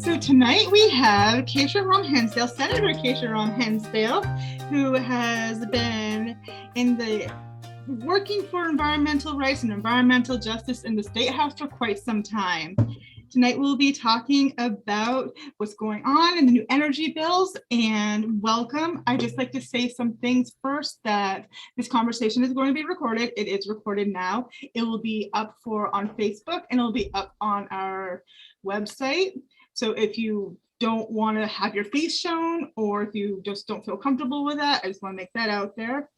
So tonight we have Kesha Ram Hinsdale, Senator Kesha Ram Hinsdale, who has been working for environmental rights and environmental justice in the State House for quite some time. Tonight we'll be talking about what's going on in the new energy bills, and welcome. I'd just like to say some things first, that this conversation is going to be recorded. It is recorded now. It will be up on Facebook, and it'll be up on our website. So if you don't want to have your face shown, or if you just don't feel comfortable with that, I just want to make that out there.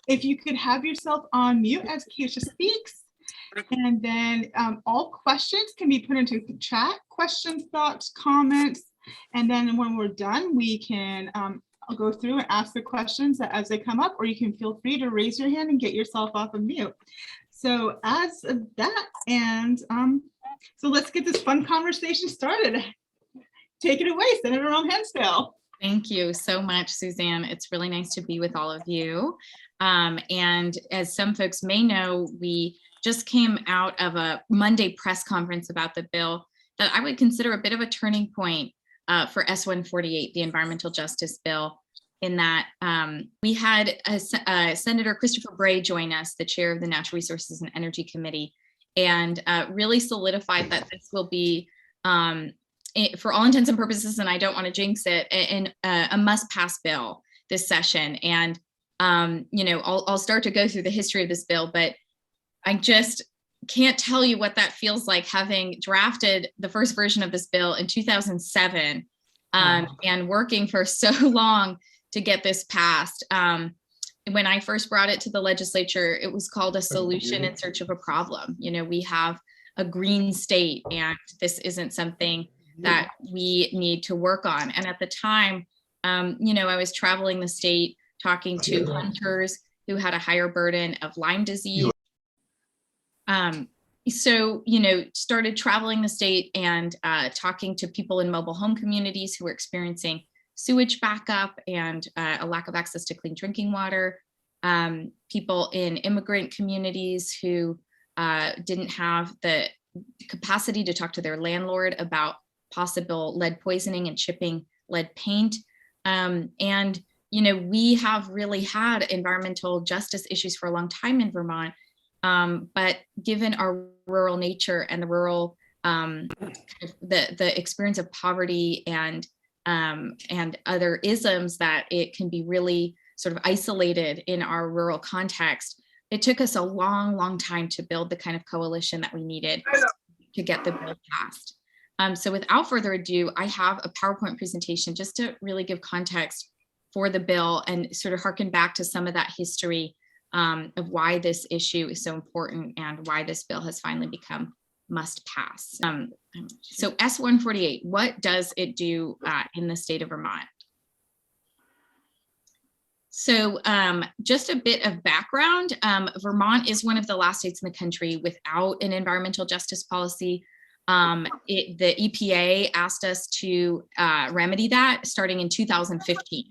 If you could have yourself on mute as Kesha speaks, and then all questions can be put into the chat, questions, thoughts, comments, and then when we're done, we can I'll go through and ask the questions as they come up, or you can feel free to raise your hand and get yourself off of mute. So as of that, and so let's get this fun conversation started. Take it away, Senator Ram Hinsdale. Thank you so much, Suzanne. It's really nice to be with all of you. And as some folks may know, we just came out of a Monday press conference about the bill that I would consider a bit of a turning point for S148, the environmental justice bill, in that we had Senator Christopher Bray join us, the chair of the Natural Resources and Energy Committee, and really solidified that this will be, for all intents and purposes, and I don't want to jinx it, a must-pass bill this session. And I'll start to go through the history of this bill, but I just can't tell you what that feels like, having drafted the first version of this bill in 2007 and working for so long to get this passed. When I first brought it to the legislature, it was called a solution in search of a problem. We have a green state, and this isn't something that we need to work on. And at the time, I was traveling the state talking to hunters who had a higher burden of Lyme disease. Started traveling the state and talking to people in mobile home communities who were experiencing sewage backup and a lack of access to clean drinking water, people in immigrant communities who didn't have the capacity to talk to their landlord about possible lead poisoning and shipping lead paint. We have really had environmental justice issues for a long time in Vermont. But given our rural nature and the rural, the experience of poverty and other isms, that it can be really sort of isolated in our rural context, it took us a long, long time to build the kind of coalition that we needed to get the bill passed. So without further ado, I have a PowerPoint presentation just to really give context for the bill and sort of harken back to some of that history of why this issue is so important and why this bill has finally become must pass. So S148, what does it do in the state of Vermont? So just a bit of background, Vermont is one of the last states in the country without an environmental justice policy. The EPA asked us to remedy that starting in 2015.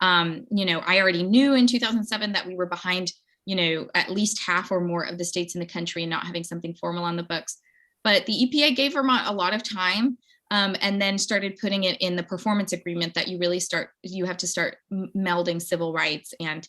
I already knew in 2007 that we were behind, at least half or more of the states in the country and not having something formal on the books. But the EPA gave Vermont a lot of time and then started putting it in the performance agreement that you have to start melding civil rights and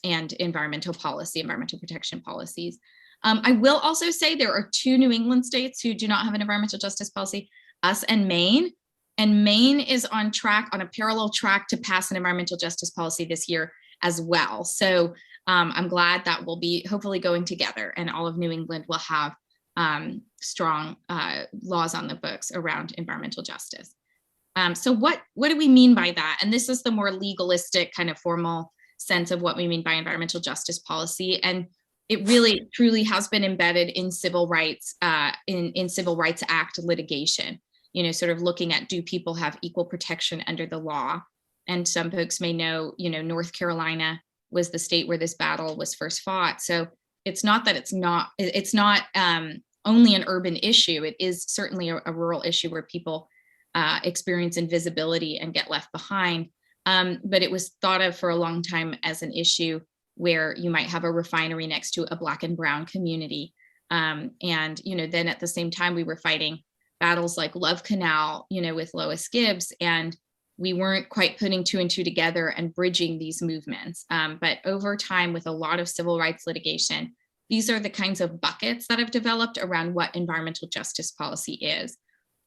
environmental protection policies. I will also say there are two New England states who do not have an environmental justice policy, us and Maine. And Maine is on a parallel track to pass an environmental justice policy this year as well. So I'm glad that we'll be hopefully going together, and all of New England will have strong laws on the books around environmental justice. So what do we mean by that? And this is the more legalistic kind of formal sense of what we mean by environmental justice policy. And it really truly has been embedded in civil rights, in Civil Rights Act litigation. Sort of looking at, do people have equal protection under the law? And some folks may know, North Carolina was the state where this battle was first fought. So it's not that it's not only an urban issue. It is certainly a rural issue where people experience invisibility and get left behind. But it was thought of for a long time as an issue where you might have a refinery next to a Black and brown community. And then at the same time, we were fighting battles like Love Canal, with Lois Gibbs, and we weren't quite putting two and two together and bridging these movements. But over time, with a lot of civil rights litigation, these are the kinds of buckets that have developed around what environmental justice policy is.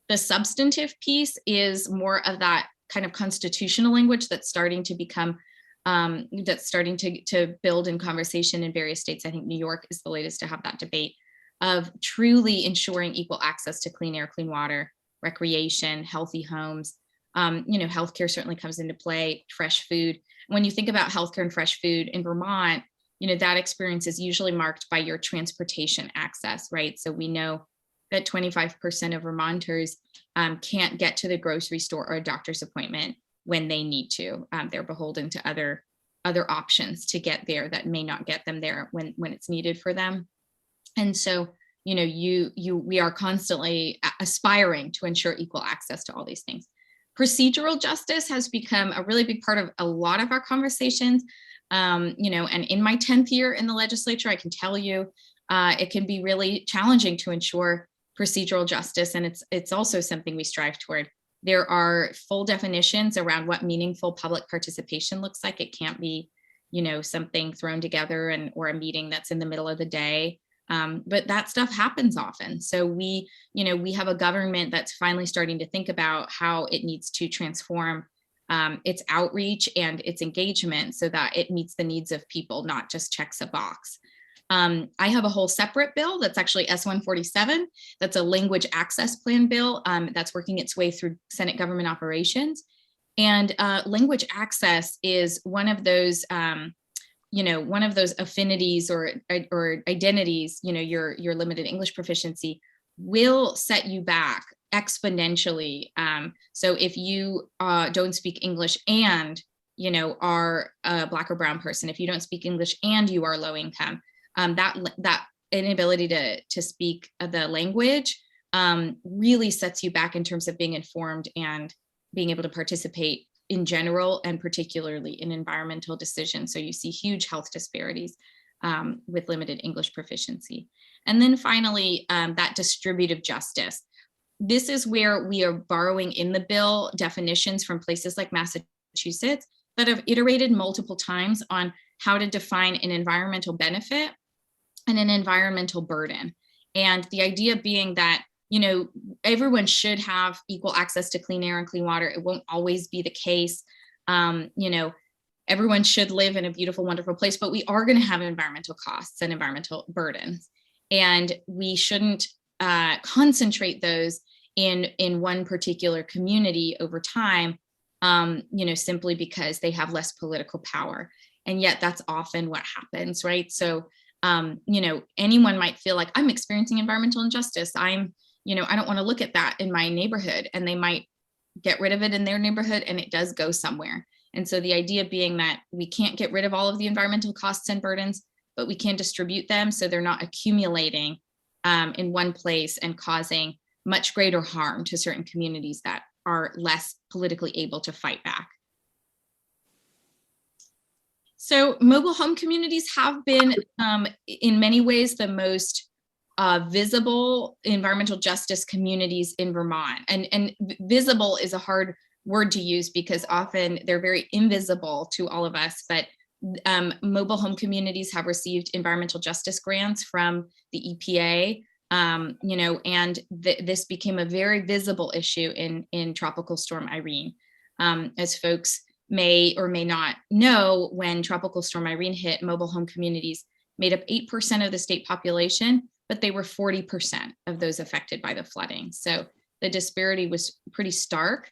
The substantive piece is more of that kind of constitutional language that's starting to become, to build in conversation in various states. I think New York is the latest to have that debate of truly ensuring equal access to clean air, clean water, recreation, healthy homes. Healthcare certainly comes into play, fresh food. When you think about healthcare and fresh food in Vermont, that experience is usually marked by your transportation access, right? So we know that 25% of Vermonters can't get to the grocery store or a doctor's appointment when they need to. They're beholden to other options to get there that may not get them there when it's needed for them. And so, we are constantly aspiring to ensure equal access to all these things. Procedural justice has become a really big part of a lot of our conversations. And in my 10th year in the legislature, I can tell you, it can be really challenging to ensure procedural justice. And it's also something we strive toward. There are full definitions around what meaningful public participation looks like. It can't be, something thrown together or a meeting that's in the middle of the day. But that stuff happens often. So we have a government that's finally starting to think about how it needs to transform its outreach and its engagement so that it meets the needs of people, not just checks a box. I have a whole separate bill that's actually S147. That's a language access plan bill that's working its way through Senate Government Operations. And language access is one of those affinities or identities, your limited English proficiency will set you back exponentially. So if you don't speak English and, are a Black or brown person, if you don't speak English and you are low income, that inability to speak the language really sets you back in terms of being informed and being able to participate in general, and particularly in environmental decisions. So you see huge health disparities with limited English proficiency. And then finally, that distributive justice. This is where we are borrowing in the bill definitions from places like Massachusetts that have iterated multiple times on how to define an environmental benefit and an environmental burden. And the idea being that everyone should have equal access to clean air and clean water. It won't always be the case. Everyone should live in a beautiful, wonderful place, but we are going to have environmental costs and environmental burdens. And we shouldn't concentrate those in one particular community over time, simply because they have less political power. And yet that's often what happens, right? So, anyone might feel like I'm experiencing environmental injustice. I don't want to look at that in my neighborhood, and they might get rid of it in their neighborhood, and it does go somewhere. And so the idea being that we can't get rid of all of the environmental costs and burdens, but we can distribute them so they're not accumulating in one place and causing much greater harm to certain communities that are less politically able to fight back. So mobile home communities have been, in many ways, the most visible environmental justice communities in Vermont. And visible is a hard word to use because often they're very invisible to all of us, but mobile home communities have received environmental justice grants from the EPA, and this became a very visible issue in Tropical Storm Irene. As folks may or may not know, when Tropical Storm Irene hit, mobile home communities made up 8% of the state population, but they were 40% of those affected by the flooding. So the disparity was pretty stark.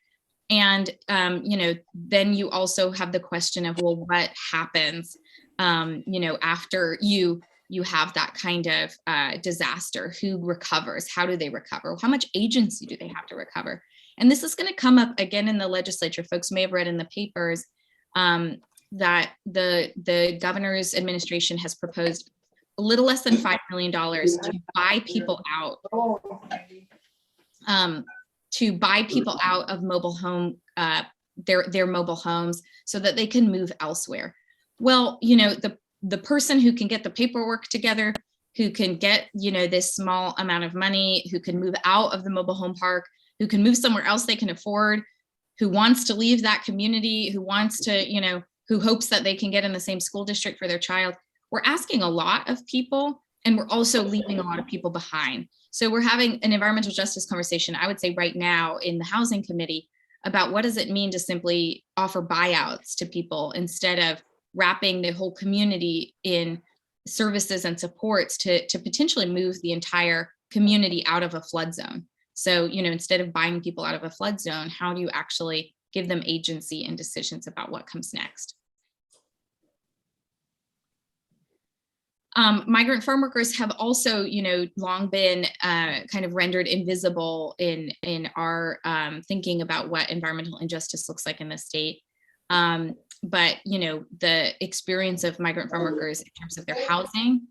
And, then you also have the question of, well, what happens, after you have that kind of disaster? Who recovers? How do they recover? How much agency do they have to recover? And this is going to come up again in the legislature. Folks may have read in the papers that the governor's administration has proposed a little less than $5 million to buy people out, of mobile home, their mobile homes, so that they can move elsewhere. Well, the person who can get the paperwork together, who can get, this small amount of money, who can move out of the mobile home park, who can move somewhere else they can afford, who wants to leave that community, who wants to, who hopes that they can get in the same school district for their child. We're asking a lot of people, and we're also leaving a lot of people behind. So we're having an environmental justice conversation, I would say right now in the housing committee, about what does it mean to simply offer buyouts to people instead of wrapping the whole community in services and supports to potentially move the entire community out of a flood zone. So, instead of buying people out of a flood zone, how do you actually give them agency and decisions about what comes next? Migrant farm workers have also, long been kind of rendered invisible in our thinking about what environmental injustice looks like in the state. But, the experience of migrant farm workers in terms of their housing,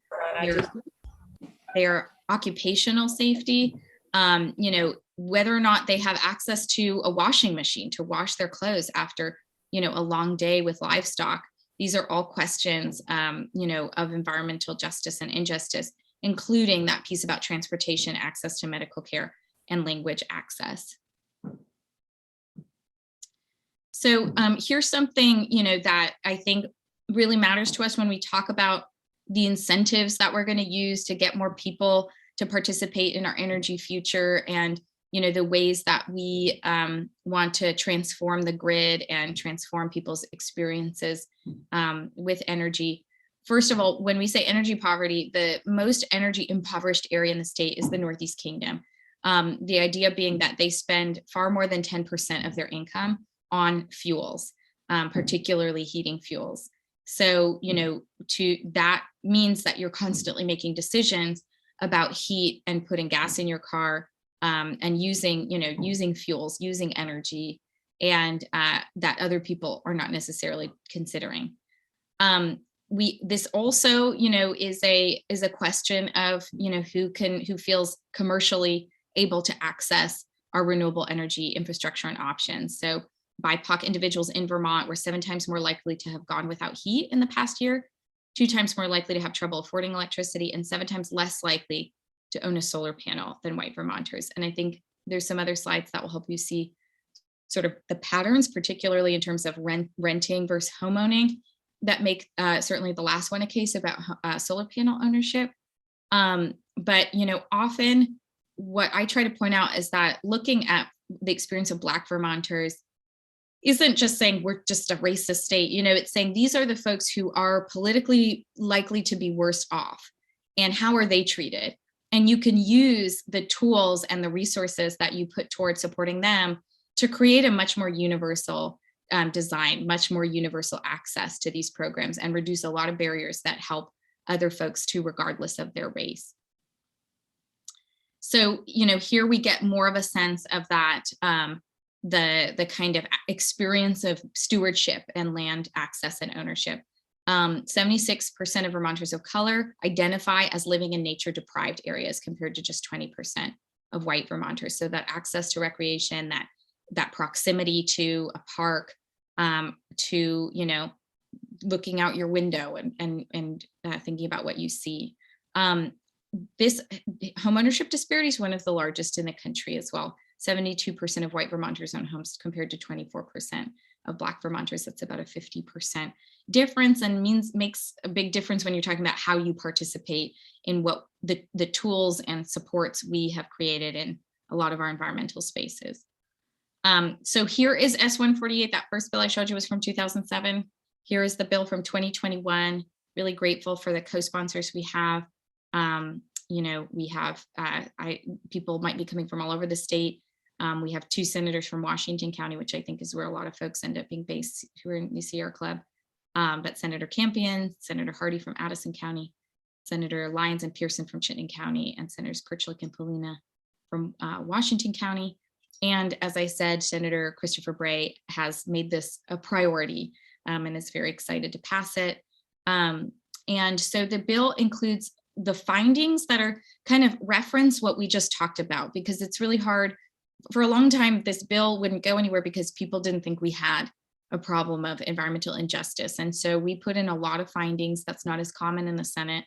their occupational safety, whether or not they have access to a washing machine to wash their clothes after, a long day with livestock. These are all questions, of environmental justice and injustice, including that piece about transportation, access to medical care, and language access. So here's something, that I think really matters to us when we talk about the incentives that we're going to use to get more people to participate in our energy future, and the ways that we want to transform the grid and transform people's experiences with energy. First of all, when we say energy poverty, the most energy impoverished area in the state is the Northeast Kingdom. The idea being that they spend far more than 10% of their income on fuels, particularly heating fuels. So, that means that you're constantly making decisions about heat and putting gas in your car, and using fuels, using energy, and that other people are not necessarily considering. This also, is a question of, who feels commercially able to access our renewable energy infrastructure and options. So BIPOC individuals in Vermont were 7 times more likely to have gone without heat in the past year, 2 times more likely to have trouble affording electricity, and 7 times less likely to own a solar panel than white Vermonters. And I think there's some other slides that will help you see sort of the patterns, particularly in terms of renting versus homeowning, that make certainly the last one a case about solar panel ownership. But, often what I try to point out is that looking at the experience of Black Vermonters isn't just saying we're just a racist state, it's saying these are the folks who are politically likely to be worse off, and how are they treated? And you can use the tools and the resources that you put towards supporting them to create a much more universal design, much more universal access to these programs, and reduce a lot of barriers that help other folks too, regardless of their race. So, here we get more of a sense of that, the kind of experience of stewardship and land access and ownership. 76% of Vermonters of color identify as living in nature deprived areas, compared to just 20% of white Vermonters. So that access to recreation, that proximity to a park, to, looking out your window and thinking about what you see. This homeownership disparity is one of the largest in the country as well. 72% of white Vermonters own homes, compared to 24% of Black Vermonters. That's about a 50% difference, and makes a big difference when you're talking about how you participate in what the tools and supports we have created in a lot of our environmental spaces. So here is S148. That first bill I showed you was from 2007. Here is the bill from 2021. Really grateful for the co-sponsors we have. We have people might be coming from all over the state. We have 2 senators from Washington County, which I think is where a lot of folks end up being based who are in the Sierra Club. But Senator Campion, Senator Hardy from Addison County, Senator Lyons and Pearson from Chittenden County, and Senators Kirchlich and Polina from Washington County. And as I said, Senator Christopher Bray has made this a priority and is very excited to pass it. And so the bill includes the findings that are kind of reference what we just talked about, because it's really hard. For a long time, this bill wouldn't go anywhere because people didn't think we had a problem of environmental injustice. And so we put in a lot of findings that's not as common in the Senate.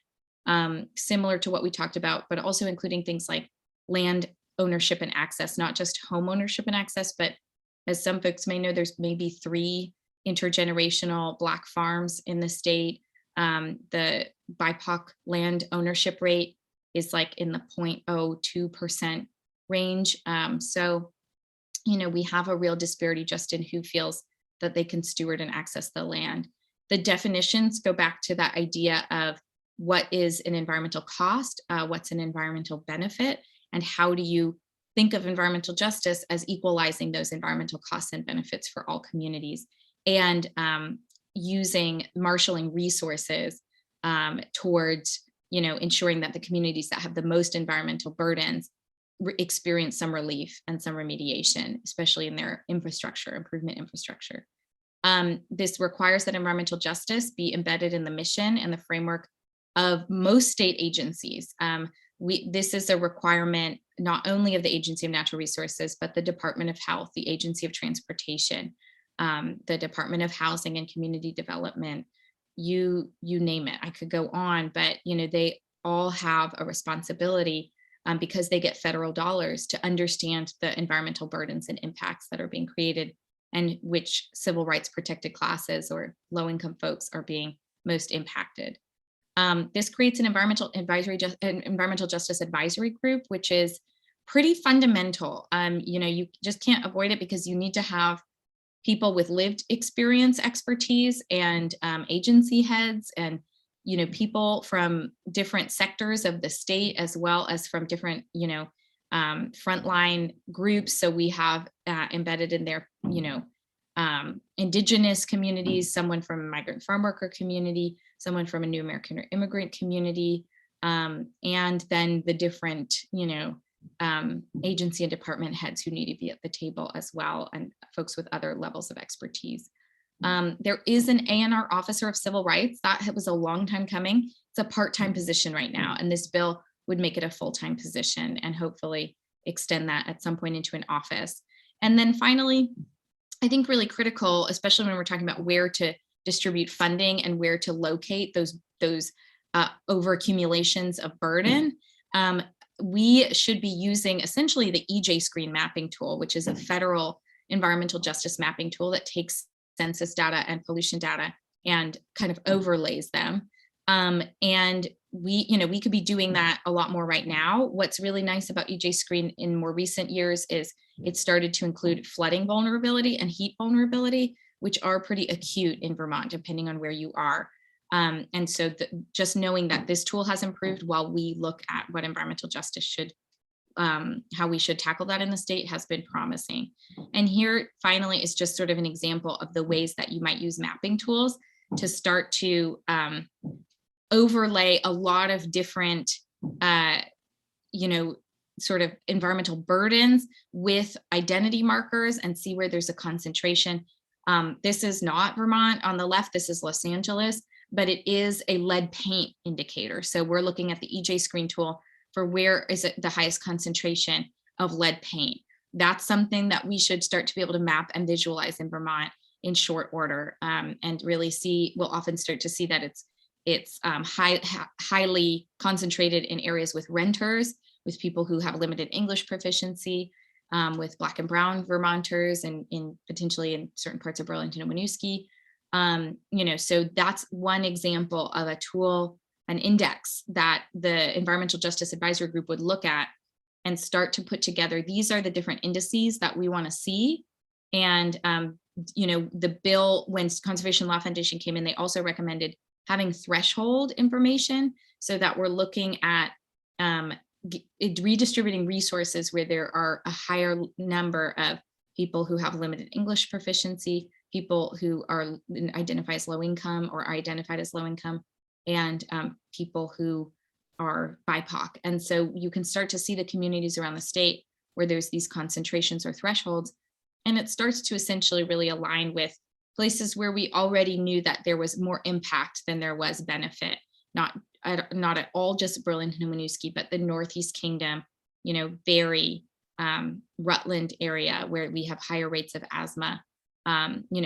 similar to what we talked about, but also including things like land ownership and access, not just home ownership and access, but as some folks may know, there's maybe 3 intergenerational Black farms in the state. The BIPOC land ownership rate is like in the 0.02% range. So, we have a real disparity just in who feels that they can steward and access the land. The definitions go back to that idea of what is an environmental cost, what's an environmental benefit, and how do you think of environmental justice as equalizing those environmental costs and benefits for all communities, and using marshaling resources towards ensuring that the communities that have the most environmental burdens experience some relief and some remediation, especially in their improvement infrastructure. This requires that environmental justice be embedded in the mission and the framework of most state agencies. This is a requirement not only of the Agency of Natural Resources, but the Department of Health, the Agency of Transportation, the Department of Housing and Community Development, you name it. I could go on, but they all have a responsibility because they get federal dollars to understand the environmental burdens and impacts that are being created and which civil rights protected classes or low-income folks are being most impacted. This creates an environmental justice advisory group, which is pretty fundamental. You just can't avoid it because you need to have people with lived experience, expertise, and agency heads, and people from different sectors of the state, as well as from different frontline groups. So we have embedded in there, indigenous communities, someone from a migrant farm worker community, someone from a new American or immigrant community, and then the different, agency and department heads who need to be at the table as well, and folks with other levels of expertise. There is an A&R officer of civil rights. That was a long time coming. It's a part-time position right now, and this bill would make it a full-time position and hopefully extend that at some point into an office. And then finally, I think really critical, especially when we're talking about where to distribute funding and where to locate those over accumulations of burden, we should be using essentially the EJ screen mapping tool, which is a federal environmental justice mapping tool that takes census data and pollution data and kind of overlays them. And we could be doing that a lot more right now. What's really nice about EJ screen in more recent years is it started to include flooding vulnerability and heat vulnerability, which are pretty acute in Vermont, depending on where you are. And so just knowing that this tool has improved while we look at what environmental justice should, how we should tackle that in the state, has been promising. And here finally is just sort of an example of the ways that you might use mapping tools to start to overlay a lot of different, sort of environmental burdens with identity markers and see where there's a concentration. This is not Vermont on the left, this is Los Angeles, but it is a lead paint indicator. So we're looking at the EJ screen tool for where is it the highest concentration of lead paint. That's something that we should start to be able to map and visualize in Vermont in short order, and really see, we'll often start to see that it's highly concentrated in areas with renters, with people who have limited English proficiency, with Black and Brown Vermonters, and potentially in certain parts of Burlington and Winooski. So that's one example of a tool, an index that the Environmental Justice Advisory Group would look at and start to put together. These are the different indices that we want to see. And, the bill, when Conservation Law Foundation came in, they also recommended having threshold information so that we're looking at redistributing resources where there are a higher number of people who have limited English proficiency, people who are identified as low income or are identified as low income, and people who are BIPOC. And so you can start to see the communities around the state where there's these concentrations or thresholds, and it starts to essentially really align with places where we already knew that there was more impact than there was benefit, not at all just Burlington and Winooski, but the Northeast Kingdom, Barrie, Rutland area where we have higher rates of asthma,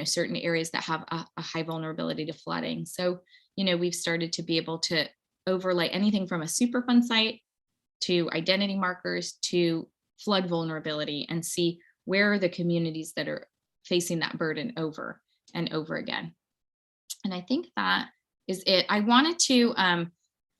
certain areas that have a high vulnerability to flooding. So, we've started to be able to overlay anything from a Superfund site to identity markers to flood vulnerability and see where are the communities that are facing that burden over and over again. And I think that is it. I wanted to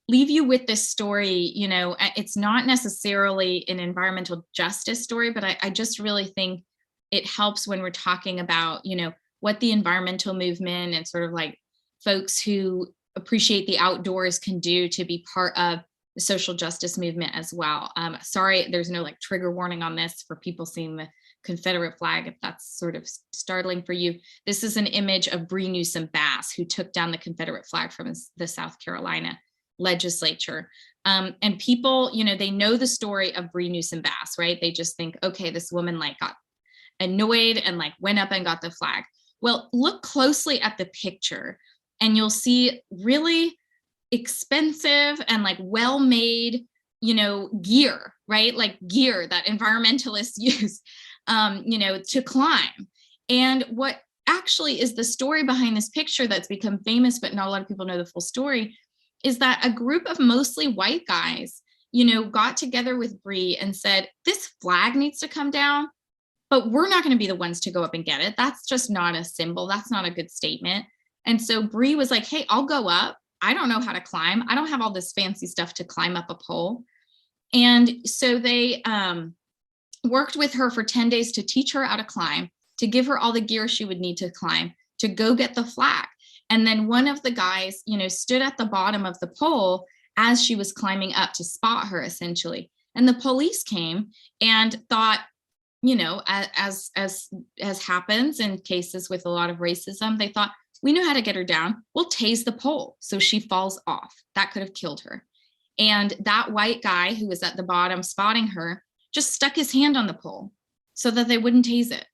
leave you with this story. You know, it's not necessarily an environmental justice story, but I just really think it helps when we're talking about, you know, what the environmental movement and sort of like folks who appreciate the outdoors can do to be part of the social justice movement as well. Sorry, there's no like trigger warning on this for people seeing the Confederate flag, if that's sort of startling for you. This is an image of Bree Newsom Bass, who took down the Confederate flag from the South Carolina legislature. And people, you know, they know the story of Bree Newsom Bass, right? They just think, okay, this woman like got annoyed and like went up and got the flag. Well, look closely at the picture and you'll see really expensive and like well-made, you know, gear, right? Like gear that environmentalists use, you know, to climb. And what actually is the story behind this picture that's become famous, but not a lot of people know the full story, is that a group of mostly white guys, you know, got together with Bree and said, this flag needs to come down, but we're not going to be the ones to go up and get it. That's just not a symbol. That's not a good statement. And so Bree was like, hey, I'll go up. I don't know how to climb. I don't have all this fancy stuff to climb up a pole. And so they worked with her for 10 days to teach her how to climb, to give her all the gear she would need to climb, to go get the flag. And then one of the guys, you know, stood at the bottom of the pole as she was climbing up to spot her, essentially. And the police came and thought, you know, as happens in cases with a lot of racism, they thought, we know how to get her down. We'll tase the pole so she falls off. That could have killed her. And that white guy who was at the bottom spotting her just stuck his hand on the pole so that they wouldn't tase it.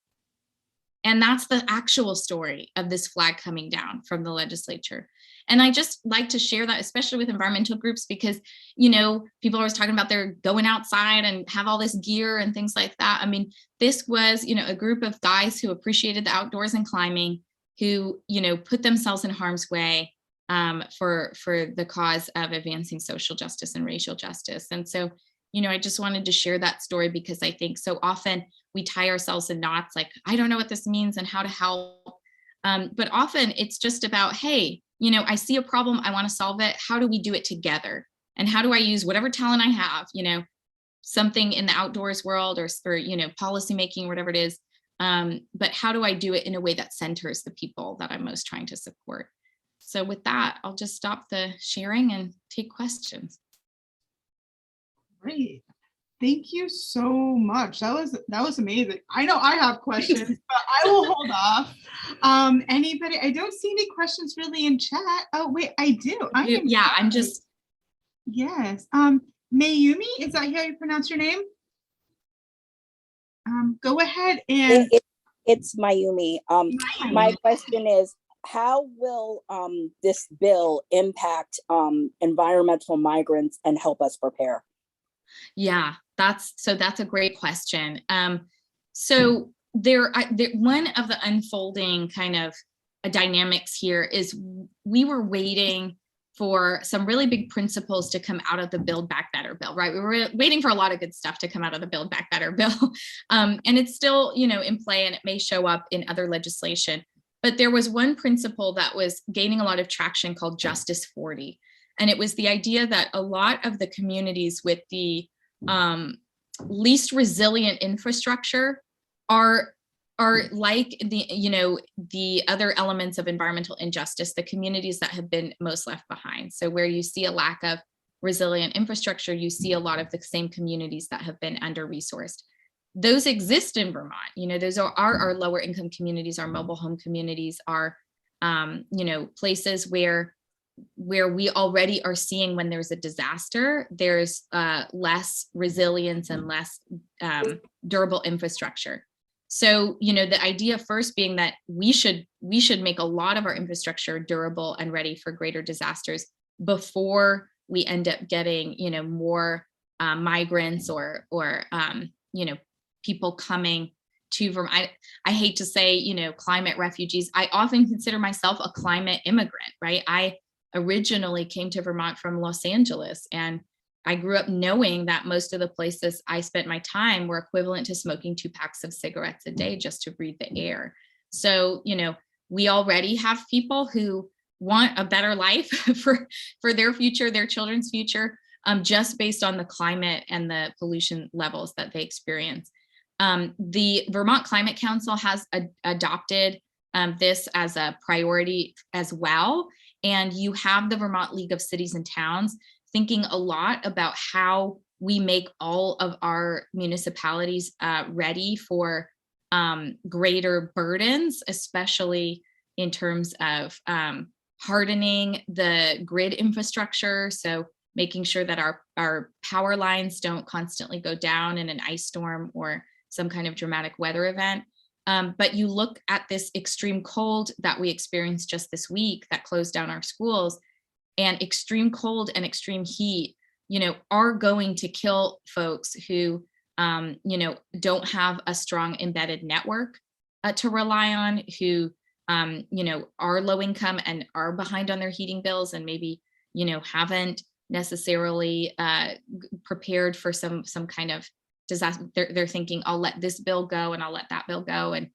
And that's the actual story of this flag coming down from the legislature. And I just like to share that, especially with environmental groups, because, you know, people are always talking about they're going outside and have all this gear and things like that. I mean, this was, you know, a group of guys who appreciated the outdoors and climbing, who, you know, put themselves in harm's way for the cause of advancing social justice and racial justice. And so, you know, I just wanted to share that story because I think so often we tie ourselves in knots, like, I don't know what this means and how to help. But often it's just about, hey, you know, I see a problem, I want to solve it. How do we do it together? And how do I use whatever talent I have, you know, something in the outdoors world or you know, policy making, whatever it is. But how do I do it in a way that centers the people that I'm most trying to support? So with that, I'll just stop the sharing and take questions. Great. Thank you so much. That was amazing. I know I have questions, but I will hold off. Anybody? I don't see any questions really in chat. Oh wait, I do. I'm just. Yes. Mayumi, is that how you pronounce your name? Go ahead and. It's Mayumi. My question is, how will this bill impact environmental migrants and help us prepare? Yeah, that's a great question. So one of the unfolding kind of dynamics here is we were waiting for some really big principles to come out of the Build Back Better bill, right? We were waiting for a lot of good stuff to come out of the Build Back Better bill. And it's still, you know, in play and it may show up in other legislation. But there was one principle that was gaining a lot of traction called Justice 40. And it was the idea that a lot of the communities with the least resilient infrastructure are like the, you know, the other elements of environmental injustice, the communities that have been most left behind. So where you see a lack of resilient infrastructure, you see a lot of the same communities that have been under-resourced. Those exist in Vermont. You know, those are our lower income communities, our mobile home communities, are, you know, places where we already are seeing when there's a disaster, there's less resilience and less durable infrastructure. So, you know, the idea first being that we should make a lot of our infrastructure durable and ready for greater disasters before we end up getting, you know, more migrants or you know, people coming to Vermont. I hate to say, you know, climate refugees. I often consider myself a climate immigrant, right? originally came to Vermont from Los Angeles. And I grew up knowing that most of the places I spent my time were equivalent to smoking 2 packs of cigarettes a day just to breathe the air. So, we already have people who want a better life for their future, their children's future, just based on the climate and the pollution levels that they experience. The Vermont Climate Council has adopted this as a priority as well. And you have the Vermont League of Cities and Towns thinking a lot about how we make all of our municipalities ready for greater burdens, especially in terms of hardening the grid infrastructure. So making sure that our power lines don't constantly go down in an ice storm or some kind of dramatic weather event. But you look at this extreme cold that we experienced just this week that closed down our schools, and extreme cold and extreme heat, are going to kill folks who, don't have a strong embedded network to rely on, who, are low income and are behind on their heating bills and maybe, haven't necessarily prepared for some kind of disaster. They're thinking, I'll let this bill go and I'll let that bill go. And,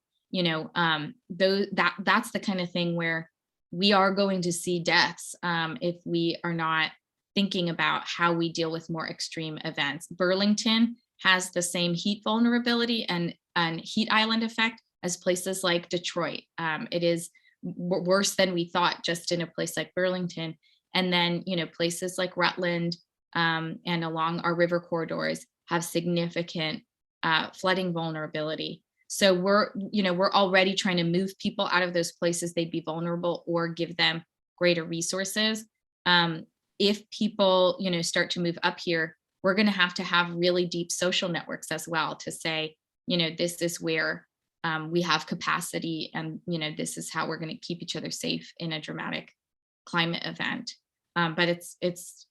that's the kind of thing where we are going to see deaths if we are not thinking about how we deal with more extreme events. Burlington has the same heat vulnerability and heat island effect as places like Detroit. It is worse than we thought just in a place like Burlington. And then, places like Rutland and along our river corridors have significant flooding vulnerability. So we're already trying to move people out of those places they'd be vulnerable or give them greater resources. If people, start to move up here, we're going to have really deep social networks as well to say, this is where we have capacity, and this is how we're going to keep each other safe in a dramatic climate event. But it's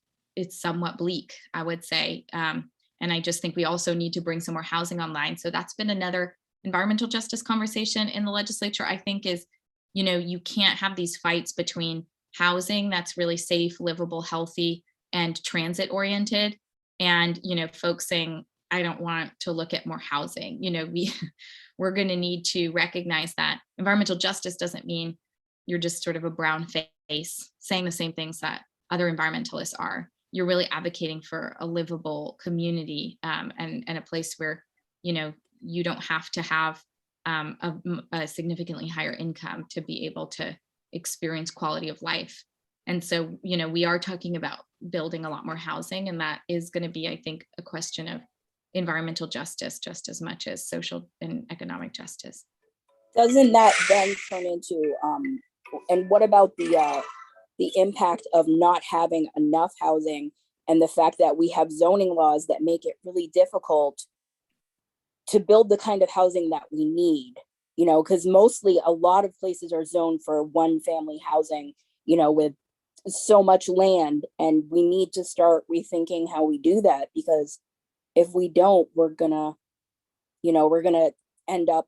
somewhat bleak, I would say. And I just think we also need to bring some more housing online. So that's been another environmental justice conversation in the legislature, I think, is, you can't have these fights between housing that's really safe, livable, healthy, and transit oriented. And, folks saying, I don't want to look at more housing. We're going to need to recognize that environmental justice doesn't mean you're just sort of a brown face saying the same things that other environmentalists are. You're really advocating for a livable community and a place where, you don't have to have a significantly higher income to be able to experience quality of life. And so, we are talking about building a lot more housing, and that is going to be, I think, a question of environmental justice just as much as social and economic justice. Doesn't that then turn into, and what about the impact of not having enough housing and the fact that we have zoning laws that make it really difficult to build the kind of housing that we need, because mostly a lot of places are zoned for one family housing, with so much land, and we need to start rethinking how we do that, because if we don't, we're gonna end up,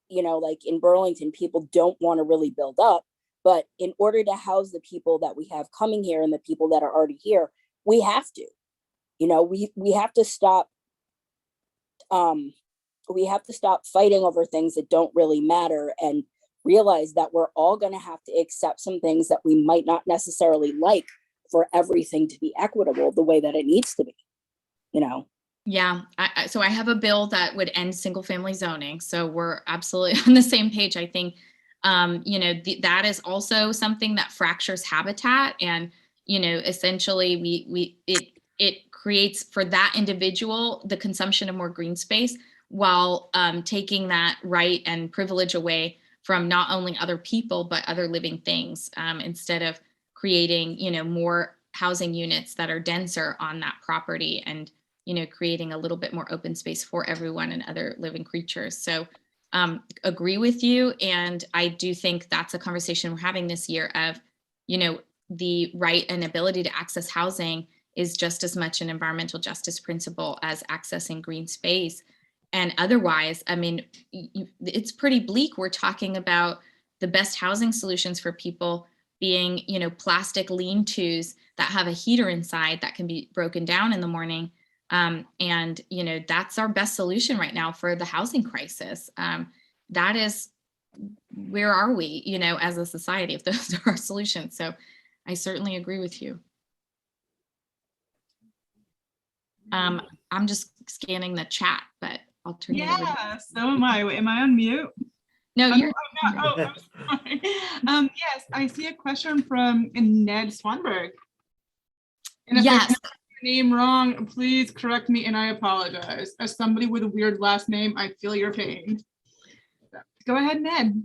like in Burlington, people don't want to really build up, but in order to house the people that we have coming here and the people that are already here, we have to, we have to stop, fighting over things that don't really matter, and realize that we're all going to have to accept some things that we might not necessarily like for everything to be equitable the way that it needs to be, Yeah, so I have a bill that would end single family zoning. So we're absolutely on the same page. I think, that is also something that fractures habitat, and, essentially it creates for that individual the consumption of more green space, while taking that right and privilege away from not only other people, but other living things, instead of creating, more housing units that are denser on that property, and, creating a little bit more open space for everyone and other living creatures. So agree with you. And I do think that's a conversation we're having this year of, the right and ability to access housing is just as much an environmental justice principle as accessing green space. And otherwise, I mean, it's pretty bleak. We're talking about the best housing solutions for people being, plastic lean-tos that have a heater inside that can be broken down in the morning. And, that's our best solution right now for the housing crisis. That is, where are we, as a society, if those are our solutions? So I certainly agree with you. I'm just scanning the chat, but I'll turn it over. Yeah, so am I. Wait, am I on mute? No, I'm you're not. Oh, I'm sorry. Yes, I see a question from Ned Swanberg. And if I yes. pronounce your name wrong, please correct me, and I apologize. As somebody with a weird last name, I feel your pain. Go ahead, Ned.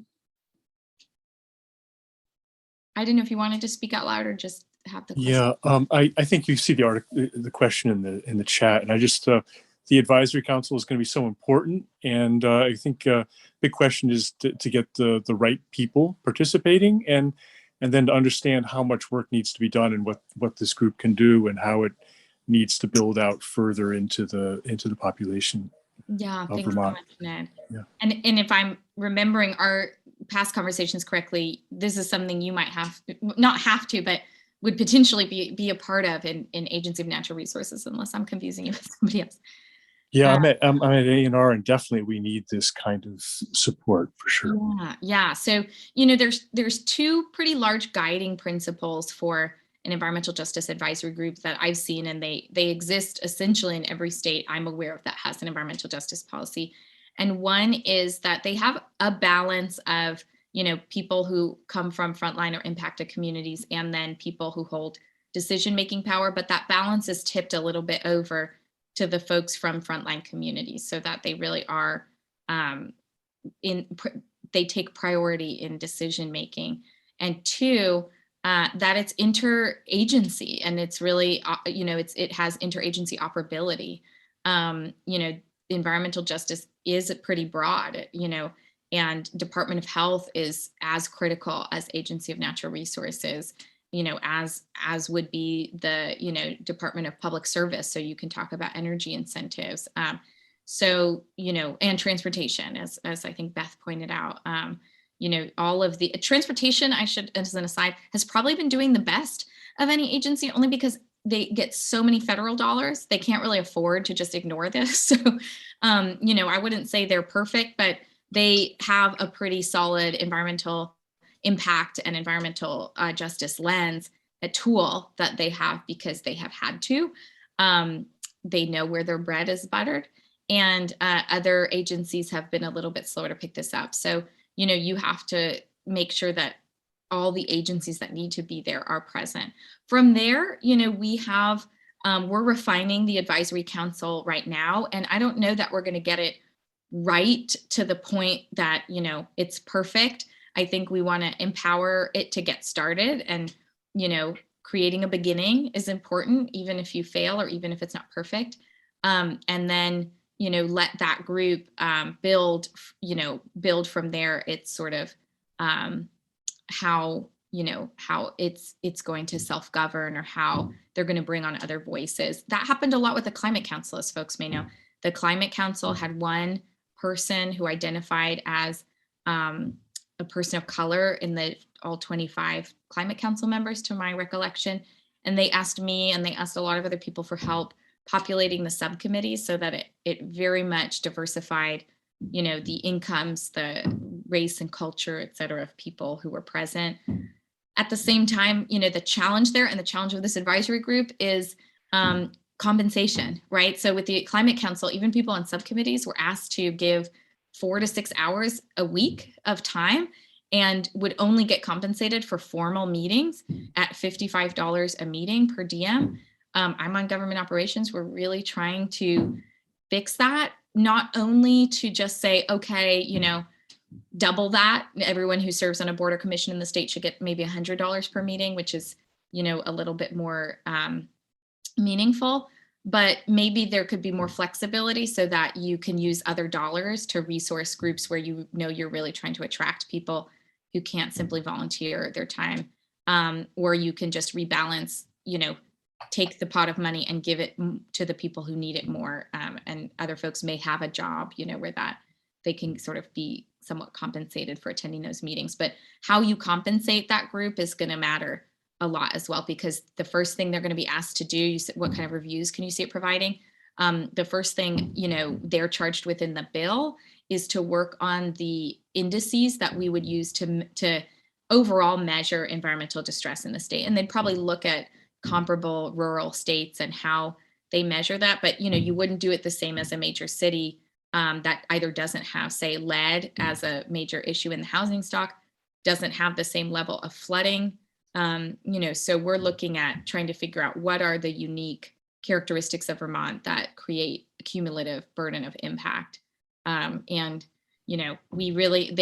I didn't know if you wanted to speak out loud or just have the question. Yeah, I think you see the article, the question in the chat, and I just the advisory council is going to be so important, and I think big question is to get the right people participating, and then to understand how much work needs to be done and what this group can do and how it needs to build out further into the population. Yeah, thanks Vermont. so much, Ned. Yeah. And if I'm remembering our past conversations correctly, this is something you might not have to, but would potentially be a part of in Agency of Natural Resources, unless I'm confusing you with somebody else. Yeah, I'm at A&R, and definitely we need this kind of support for sure. Yeah. So, there's two pretty large guiding principles for an environmental justice advisory group that I've seen, and they exist essentially in every state I'm aware of that has an environmental justice policy. And one is that they have a balance of, people who come from frontline or impacted communities, and then people who hold decision-making power, but that balance is tipped a little bit over to the folks from frontline communities, so that they really are, they take priority in decision-making. And two, that it's interagency, and it's really, it has interagency operability. Environmental justice is pretty broad, and Department of Health is as critical as Agency of Natural Resources, as would be the, Department of Public Service. So you can talk about energy incentives. And transportation, as I think Beth pointed out. All of the transportation, I should, as an aside, has probably been doing the best of any agency, only because they get so many federal dollars, they can't really afford to just ignore this. So, I wouldn't say they're perfect, but they have a pretty solid environmental impact and environmental justice lens, a tool that they have because they have had to. They know where their bread is buttered, and other agencies have been a little bit slower to pick this up. So, you have to make sure that all the agencies that need to be there are present. From there, we have, we're refining the advisory council right now, and I don't know that we're going to get it right to the point that, it's perfect. I think we want to empower it to get started, and, creating a beginning is important, even if you fail or even if it's not perfect. And then, let that group build from there. It's sort of how it's going to self-govern, or how they're going to bring on other voices. That happened a lot with the Climate Council, as folks may know. The Climate Council had one person who identified as a person of color in all 25 Climate Council members, to my recollection. And they asked me, and they asked a lot of other people for help populating the subcommittees, so that it very much diversified, the incomes, the race and culture, et cetera, of people who were present. At the same time, the challenge there, and the challenge of this advisory group, is compensation, right? So with the Climate Council, even people on subcommittees were asked to give 4 to 6 hours a week of time, and would only get compensated for formal meetings at $55 a meeting per diem. I'm on government operations. We're really trying to fix that, not only to just say, okay, double that. Everyone who serves on a board or commission in the state should get maybe $100 per meeting, which is, a little bit more meaningful. But maybe there could be more flexibility, so that you can use other dollars to resource groups where you're really trying to attract people who can't simply volunteer their time, or you can just rebalance, take the pot of money and give it to the people who need it more. And other folks may have a job, where that they can sort of be somewhat compensated for attending those meetings. But how you compensate that group is going to matter a lot as well, because the first thing they're going to be asked to do, you said, what kind of reviews can you see it providing? The first thing, they're charged with in the bill is to work on the indices that we would use to overall measure environmental distress in the state. And they'd probably look at comparable rural states and how they measure that. But, you wouldn't do it the same as a major city that either doesn't have, say, lead as a major issue in the housing stock, doesn't have the same level of flooding. So we're looking at trying to figure out what are the unique characteristics of Vermont that create a cumulative burden of impact. They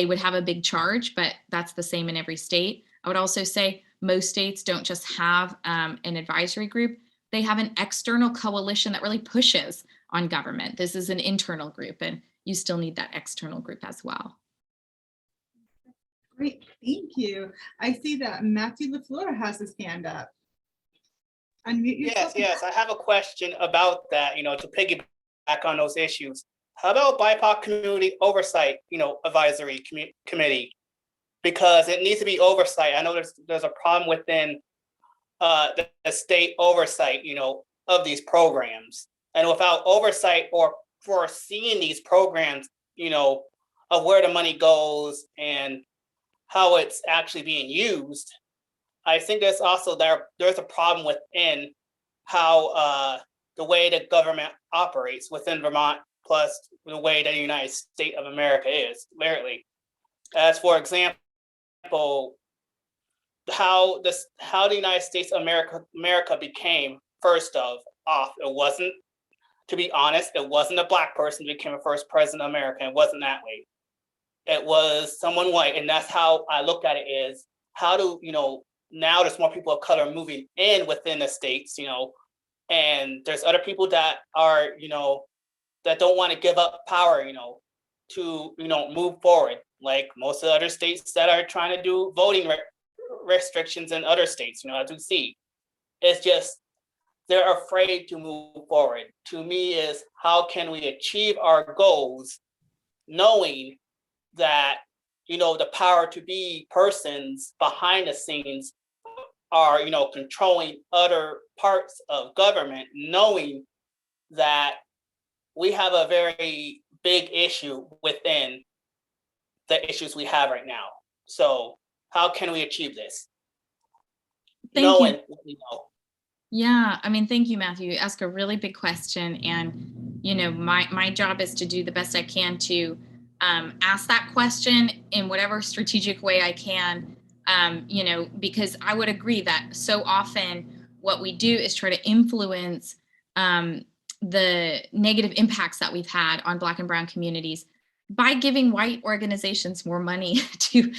would have a big charge, but that's the same in every state. I would also say most states don't just have an advisory group. They have an external coalition that really pushes on government. This is an internal group, and you still need that external group as well. Great, thank you. I see that Matthew LaFleur has his hand up. Unmute yourself. Yes, I have a question about that, to piggyback on those issues. How about BIPOC community oversight, advisory committee? Because it needs to be oversight. I know there's a problem within the state oversight, of these programs. And without oversight or foreseeing these programs, of where the money goes and how it's actually being used, I think there's also there's a problem within how the way the government operates within Vermont, plus the way the United States of America is, literally. As for example, how the United States of America became first off, it wasn't, to be honest, it wasn't a Black person who became the first president of America. It wasn't that way. It was someone white, and that's how I look at it. Is how do now there's more people of color moving in within the states, and there's other people that are that don't want to give up power, to move forward, like most of the other states that are trying to do voting restrictions in other states, as we see. It's just they're afraid to move forward. To me, is how can we achieve our goals knowing that the power to be persons behind the scenes are controlling other parts of government, knowing that we have a very big issue within the issues we have right now. So how can we achieve this? Thank you. What we know. Yeah, thank you, Matthew. You ask a really big question, and my job is to do the best I can to ask that question in whatever strategic way I can, because I would agree that so often what we do is try to influence the negative impacts that we've had on Black and brown communities by giving white organizations more money to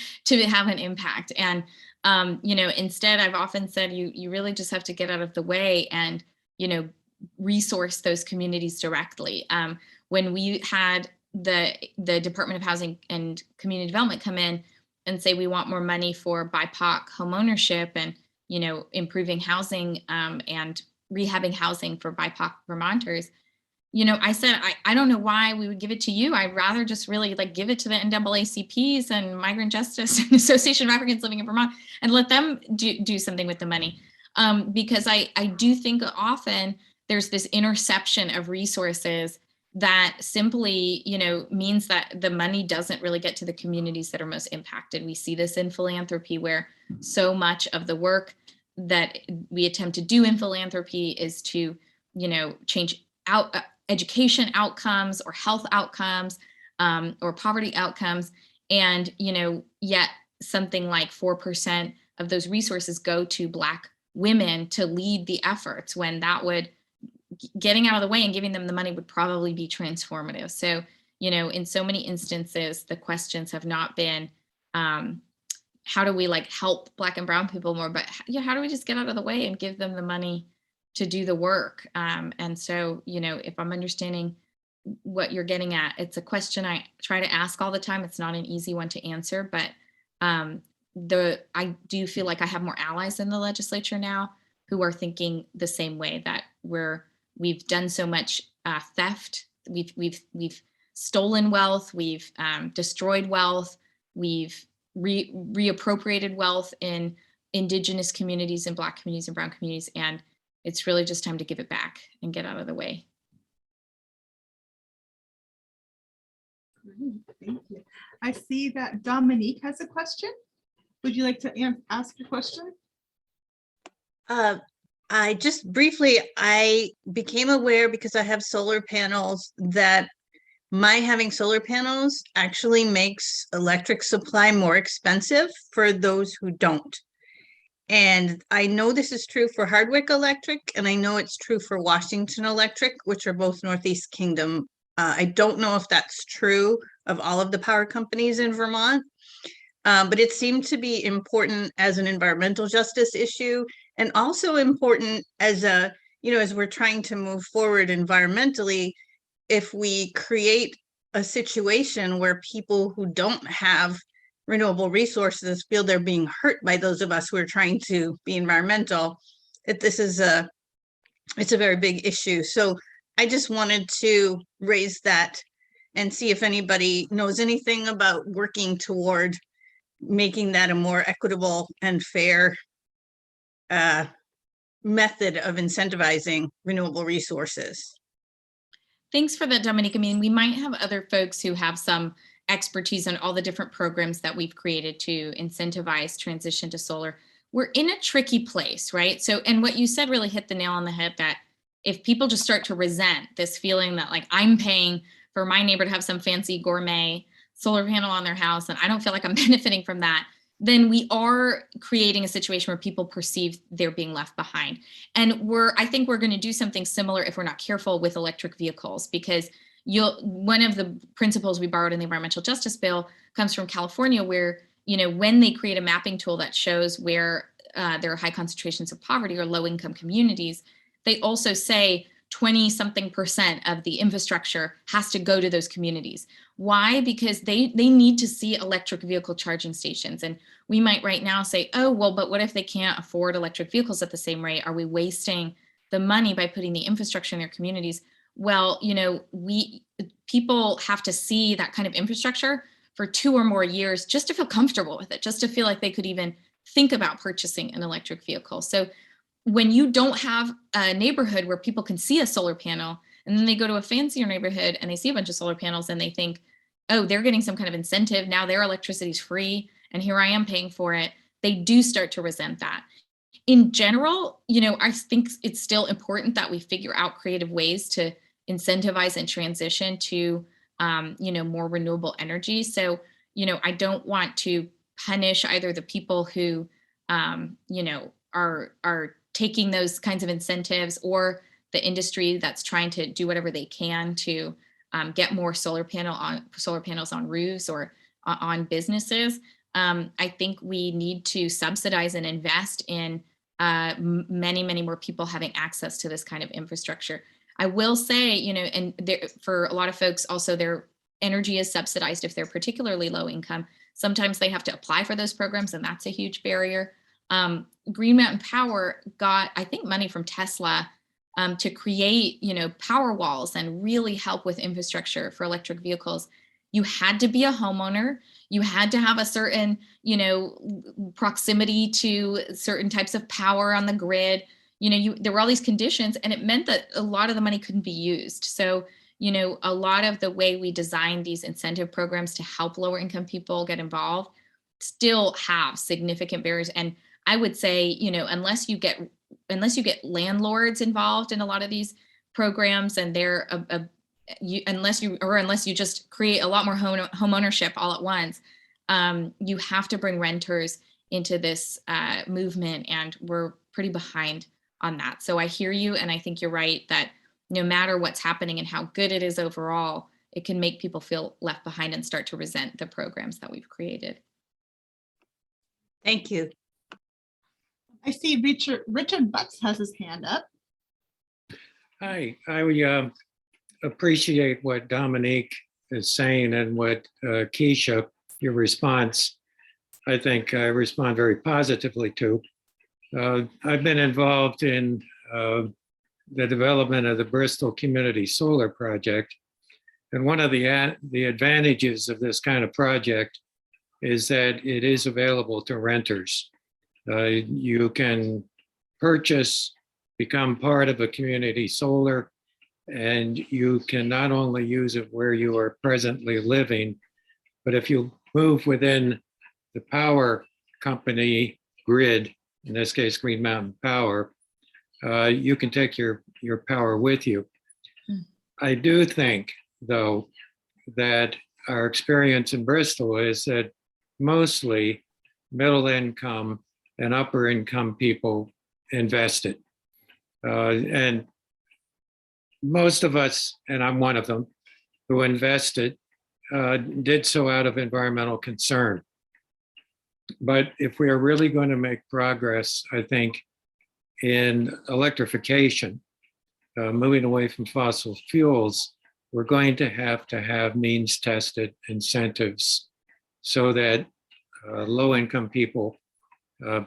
have an impact. And, instead, I've often said, you really just have to get out of the way and, resource those communities directly. When we had the Department of Housing and Community Development come in and say, we want more money for BIPOC home ownership and, improving housing and rehabbing housing for BIPOC Vermonters, I said, I don't know why we would give it to you. I'd rather just really give it to the NAACPs and Migrant Justice and Association of Africans Living in Vermont and let them do something with the money. Because I do think often there's this interception of resources that simply, means that the money doesn't really get to the communities that are most impacted. We see this in philanthropy, where so much of the work that we attempt to do in philanthropy is to, change out education outcomes or health outcomes or poverty outcomes. And, yet something like 4% of those resources go to Black women to lead the efforts, when that would, getting out of the way and giving them the money would probably be transformative. So, in so many instances, the questions have not been, how do we help Black and brown people more, but how do we just get out of the way and give them the money to do the work? And so, if I'm understanding what you're getting at, it's a question I try to ask all the time. It's not an easy one to answer, but I do feel like I have more allies in the legislature now who are thinking the same way, that we've done so much theft. We've stolen wealth, we've destroyed wealth, we've reappropriated wealth in Indigenous communities and Black communities and Brown communities, and it's really just time to give it back and get out of the way. Great, thank you. I see that Dominique has a question. Would you like to ask your question? I just briefly, I became aware because I have solar panels that my having solar panels actually makes electric supply more expensive for those who don't. And I know this is true for Hardwick Electric, and I know it's true for Washington Electric, which are both Northeast Kingdom. I don't know if that's true of all of the power companies in Vermont, but it seemed to be important as an environmental justice issue, and also important as a, as we're trying to move forward environmentally, if we create a situation where people who don't have renewable resources feel they're being hurt by those of us who are trying to be environmental, that this is it's a very big issue. So I just wanted to raise that and see if anybody knows anything about working toward making that a more equitable and fair method of incentivizing renewable resources. Thanks for that, Dominique. I mean, we might have other folks who have some expertise on all the different programs that we've created to incentivize transition to solar. We're in a tricky place, right? So, and what you said really hit the nail on the head, that if people just start to resent this feeling that like I'm paying for my neighbor to have some fancy gourmet solar panel on their house and I don't feel like I'm benefiting from that, then we are creating a situation where people perceive they're being left behind. And I think we're going to do something similar if we're not careful with electric vehicles, because one of the principles we borrowed in the environmental justice bill comes from California, where, when they create a mapping tool that shows where there are high concentrations of poverty or low income communities, they also say 20-something% of the infrastructure has to go to those communities. Why? Because they need to see electric vehicle charging stations. And we might right now say, oh, well, but what if they can't afford electric vehicles at the same rate? Are we wasting the money by putting the infrastructure in their communities? Well, people have to see that kind of infrastructure for 2 or more years just to feel comfortable with it, just to feel like they could even think about purchasing an electric vehicle. So when you don't have a neighborhood where people can see a solar panel, and then they go to a fancier neighborhood and they see a bunch of solar panels and they think, oh, they're getting some kind of incentive. Now their electricity is free and here I am paying for it. They do start to resent that. In general, I think it's still important that we figure out creative ways to incentivize and transition to, more renewable energy. So, I don't want to punish either the people who, are taking those kinds of incentives, or the industry that's trying to do whatever they can to get more solar panels on roofs or on businesses. I think we need to subsidize and invest in many, many more people having access to this kind of infrastructure. I will say, for a lot of folks also, their energy is subsidized if they're particularly low income. Sometimes they have to apply for those programs, and that's a huge barrier. Green Mountain Power got, I think, money from Tesla to create, power walls and really help with infrastructure for electric vehicles. You had to be a homeowner. You had to have a certain, proximity to certain types of power on the grid. There were all these conditions, and it meant that a lot of the money couldn't be used. So, a lot of the way we design these incentive programs to help lower income people get involved still have significant barriers. And I would say, unless you get landlords involved in a lot of these programs, and they're unless you just create a lot more home ownership all at once, you have to bring renters into this movement, and we're pretty behind on that. So I hear you, and I think you're right that no matter what's happening and how good it is overall, it can make people feel left behind and start to resent the programs that we've created. Thank you. I see Richard Butts has his hand up. Hi, I appreciate what Dominique is saying and what Kesha, your response, I think I respond very positively to. I've been involved in the development of the Bristol Community Solar Project, And one of the advantages of this kind of project is that it is available to renters. You can purchase, become part of a community solar, and you can not only use it where you are presently living, but if you move within the power company grid, in this case, Green Mountain Power, you can take your power with you. I do think, though, that our experience in Bristol is that mostly middle income and upper income people invested. And most of us, and I'm one of them, who invested, did so out of environmental concern. But if we are really going to make progress, I think, in electrification, moving away from fossil fuels, we're going to have means-tested incentives so that low-income people,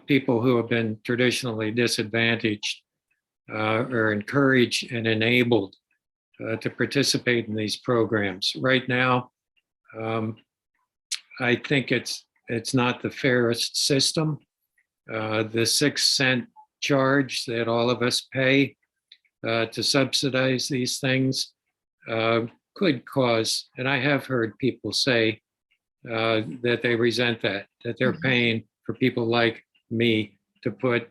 people who have been traditionally disadvantaged, are encouraged and enabled to participate in these programs. Right now, I think it's not the fairest system. The 6-cent charge that all of us pay to subsidize these things could cause, and I have heard people say that they resent that they're paying for people like me to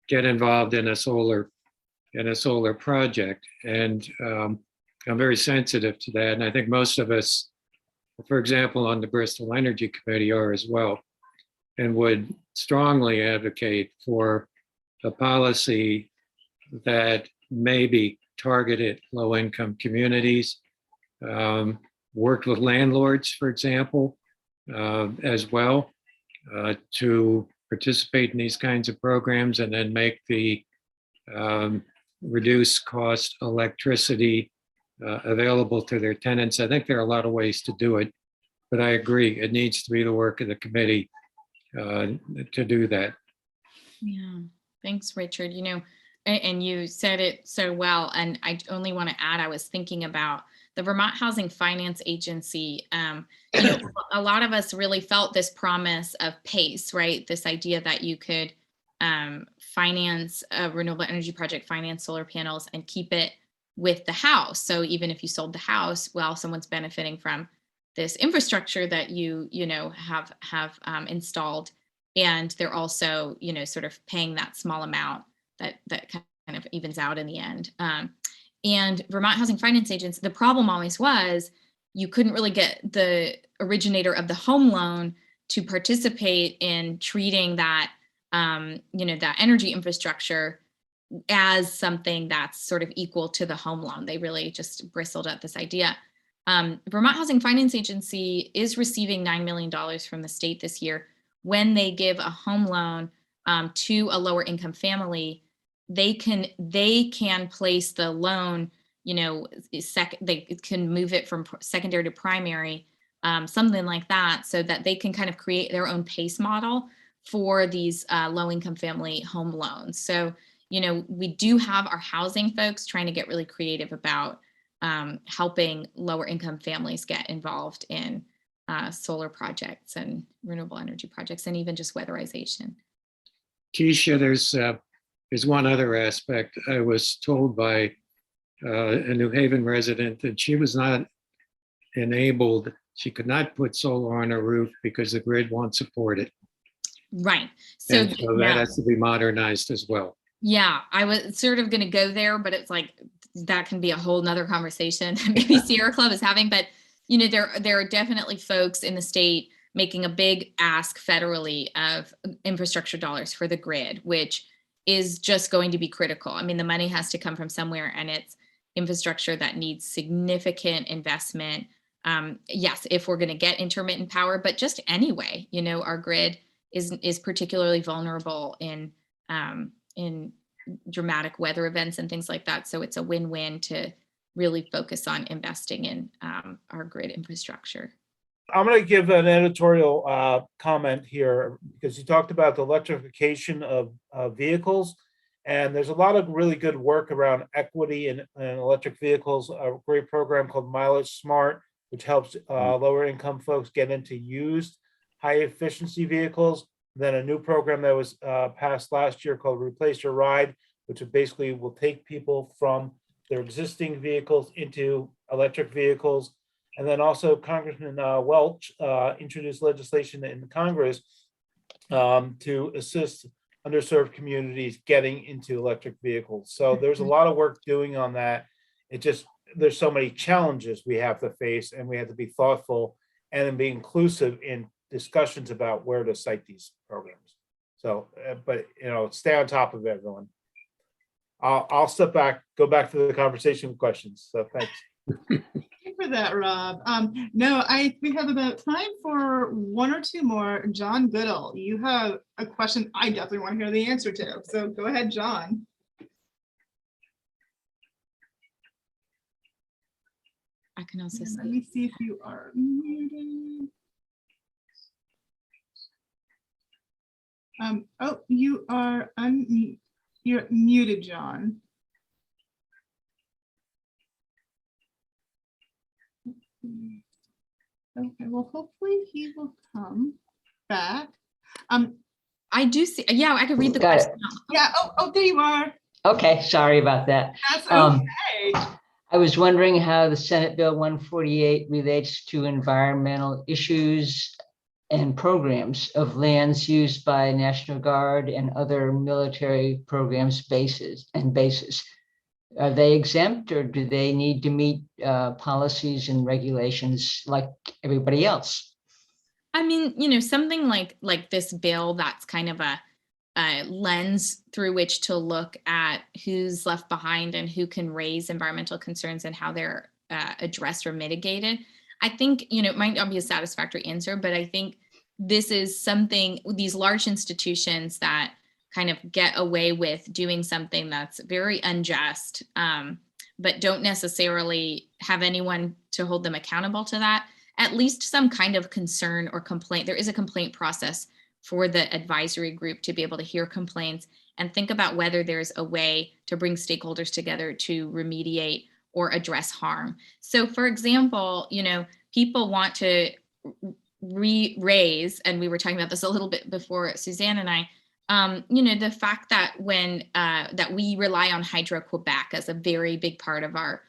get involved in a solar project. And I'm very sensitive to that. And I think most of us, for example, on the Bristol Energy Committee are as well, and would strongly advocate for a policy that maybe targeted low-income communities, worked with landlords, for example, as well, to participate in these kinds of programs, and then make the reduced cost electricity available to their tenants. I think there are a lot of ways to do it, but I agree, it needs to be the work of the committee to do that. Yeah, thanks, Richard. You know, and you said it so well, and I only want to add, I was thinking about the Vermont Housing Finance Agency. You know, a lot of us really felt this promise of PACE, right? This idea that you could finance a renewable energy project, finance solar panels, and keep it with the house. So even if you sold the house, well, someone's benefiting from this infrastructure that you know have installed, and they're also, you know, sort of paying that small amount that kind of evens out in the end. And Vermont Housing Finance Agency, the problem always was you couldn't really get the originator of the home loan to participate in treating that, you know, that energy infrastructure as something that's sort of equal to the home loan. They really just bristled at this idea. Vermont Housing Finance Agency is receiving $9 million from the state this year. When they give a home loan to a lower income family, they can place the loan, you know, they can move it from secondary to primary, something like that, so that they can kind of create their own PACE model for these low income family home loans. So, you know, we do have our housing folks trying to get really creative about helping lower income families get involved in solar projects and renewable energy projects, and even just weatherization. Kesha, there's one other aspect. I was told by a New Haven resident that she was not enabled. She could not put solar on her roof because the grid won't support it. Right. So that has to be modernized as well. Yeah, I was sort of going to go there, but it's like that can be a whole nother conversation maybe Sierra Club is having. But you know, there are definitely folks in the state making a big ask federally of infrastructure dollars for the grid, which is just going to be critical. I mean, the money has to come from somewhere, and it's infrastructure that needs significant investment. Yes, if we're going to get intermittent power, but just anyway, you know, our grid is particularly vulnerable in dramatic weather events and things like that. So it's a win-win to really focus on investing in our grid infrastructure. I'm going to give an editorial comment here, because you talked about the electrification of vehicles. And there's a lot of really good work around equity in electric vehicles. A great program called Mileage Smart, which helps lower income folks get into used high efficiency vehicles. Then a new program that was passed last year called Replace Your Ride, which basically will take people from their existing vehicles into electric vehicles. And then also Congressman Welch introduced legislation in Congress to assist underserved communities getting into electric vehicles. So there's a lot of work doing on that. It just, there's so many challenges we have to face, and we have to be thoughtful and then be inclusive in discussions about where to cite these programs. So, but stay on top of everyone. I'll step back, go back to the conversation questions. So thanks. Thank you for that, Rob. No, we have about time for one or two more. John Goodall, you have a question I definitely want to hear the answer to. So go ahead, John. I can also Let see. me see if you are muted. Oh, you are you're muted, John. Okay, well, hopefully he will come back. I do see. Yeah, I could read the Got it. question. Yeah. Oh, there you are. Okay, sorry about that. That's okay. I was wondering how the Senate Bill 148 relates to environmental issues and programs of lands used by National Guard and other military programs bases. Are they exempt, or do they need to meet policies and regulations like everybody else? I mean, something like this bill, that's kind of a lens through which to look at who's left behind and who can raise environmental concerns and how they're addressed or mitigated. I think, it might not be a satisfactory answer, but I think this is something, these large institutions that kind of get away with doing something that's very unjust, but don't necessarily have anyone to hold them accountable to that, at least some kind of concern or complaint. There is a complaint process for the advisory group to be able to hear complaints and think about whether there's a way to bring stakeholders together to remediate or address harm. So for example, people want to raise, and we were talking about this a little bit before, Suzanne and I, the fact that when that we rely on Hydro-Quebec as a very big part of our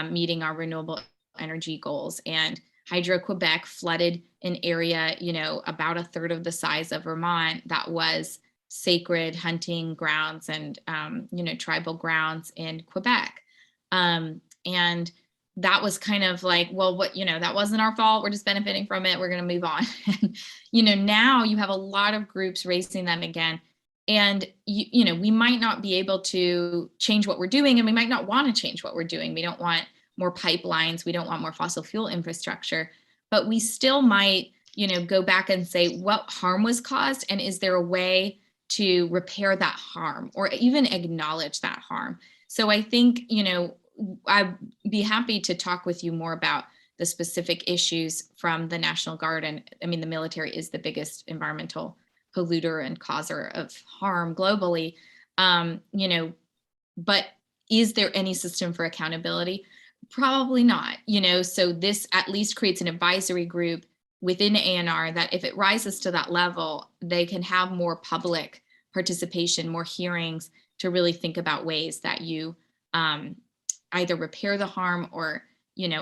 meeting our renewable energy goals, and Hydro-Quebec flooded an area, about a third of the size of Vermont that was sacred hunting grounds and, tribal grounds in Quebec. And that was kind of like, well, that wasn't our fault. We're just benefiting from it. We're going to move on. And, now you have a lot of groups raising them again. And, we might not be able to change what we're doing, and we might not want to change what we're doing. We don't want more pipelines. We don't want more fossil fuel infrastructure, but we still might, go back and say what harm was caused, and is there a way to repair that harm or even acknowledge that harm? So I think, I'd be happy to talk with you more about the specific issues from the National Guard. And I mean, the military is the biggest environmental polluter and causer of harm globally, but is there any system for accountability? Probably not, so this at least creates an advisory group within ANR that if it rises to that level, they can have more public participation, more hearings to really think about ways that you either repair the harm or,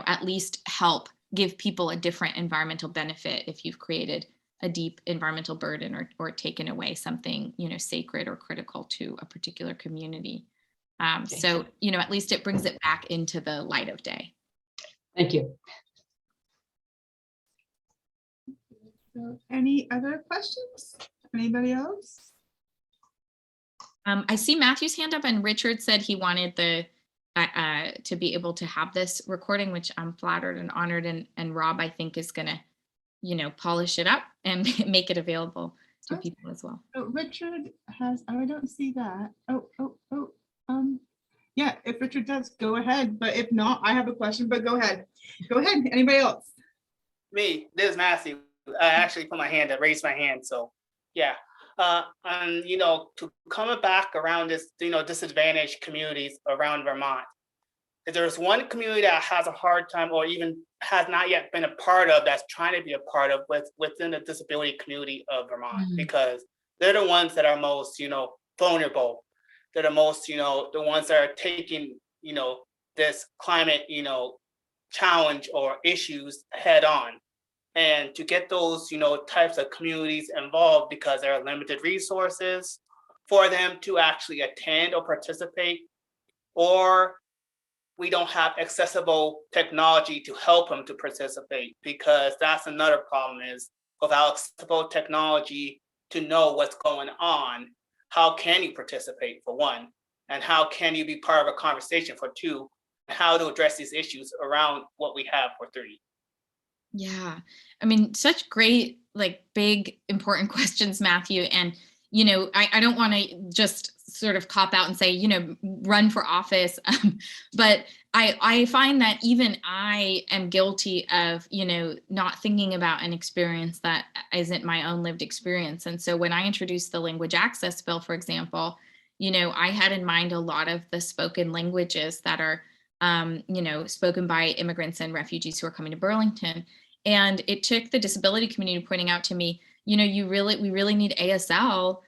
at least help give people a different environmental benefit if you've created a deep environmental burden or taken away something, sacred or critical to a particular community. So, at least it brings it back into the light of day. Thank you. So any other questions? Anybody else? I see Matthew's hand up, and Richard said he wanted to be able to have this recording, which I'm flattered and honored. And Rob, I think, is going to, polish it up and make it available to people as well. So Richard has, I don't see that. Yeah, if Richard does, go ahead. But if not, I have a question, but go ahead. Go ahead. Anybody else? Me, this is Matthew. I actually put my hand up, raised my hand. So yeah, and to come back around this, disadvantaged communities around Vermont. If there's one community that has a hard time, or even has not yet been a part of, that's trying to be a part of within the disability community of Vermont, because they're the ones that are most, vulnerable. They're the most, the ones that are taking, this climate, challenge or issues head on. And to get those, types of communities involved, because there are limited resources for them to actually attend or participate, or we don't have accessible technology to help them to participate, because that's another problem, is without accessible technology to know what's going on, how can you participate, for one? And how can you be part of a conversation, for two? How to address these issues around what we have, for three? Yeah. I mean, such great, like, big, important questions, Matthew. And, I don't want to just sort of cop out and say, run for office. But I find that even I am guilty of, not thinking about an experience that isn't my own lived experience. And so when I introduced the language access bill, for example, I had in mind a lot of the spoken languages that are, spoken by immigrants and refugees who are coming to Burlington. And it took the disability community pointing out to me, we really need ASL